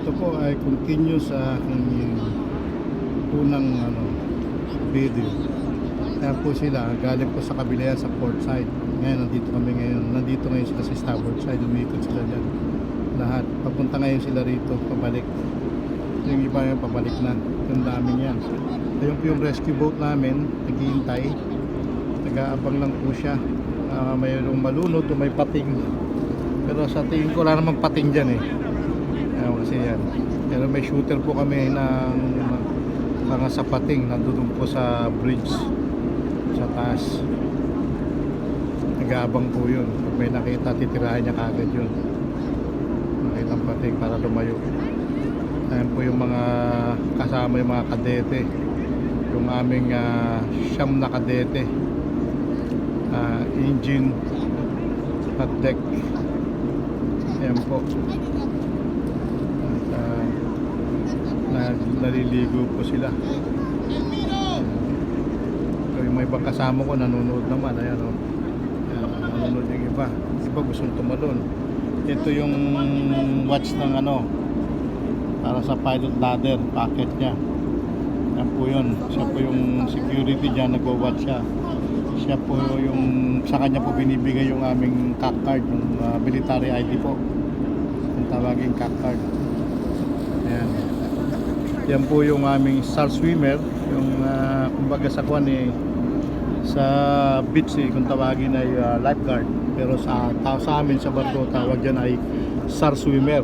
ito po ay continue sa aking unang video. Kaya po sila galing po sa kabila yan, sa port side. Ngayon nandito ngayon sila sa starboard side. Umikot sila dyan lahat, papunta ngayon sila rito, pabalik. Yung iba yung pabalik na, yung dami yan. Ayun po yung rescue boat namin, naghihintay, nag-aabang lang po siya. Mayroong malunod o may pating, pero sa tingin ko wala namang pating dyan kasi yan. Pero may shooter po kami ng mga sa pating, nandun po sa bridge sa taas. Nag-aabang po yun, pag may nakita titirahan niya kagad yun, nakitang pating para lumayo. Ayan po yung mga kasama, yung mga kadete, yung aming siyam na kadete, engine at deck. Ayan po, at naliligo po sila. So, yung may ibang kasama ko nanonood naman. Ayan o, nanonood yung iba gustong tumalon. Ito yung watch ng para sa pilot ladder, packet niya. Yan po yun, siya po yung security dyan, nagwa-watch siya. Siya po yung, sa kanya po binibigay yung aming CAC card, yung military ID po, yung tawaging CAC card. Ayan. Yan po yung aming star swimmer, yung kumbaga sa kwan sa beach kung tawagin ay lifeguard, pero sa amin sa barko tawag dyan ay star swimmer.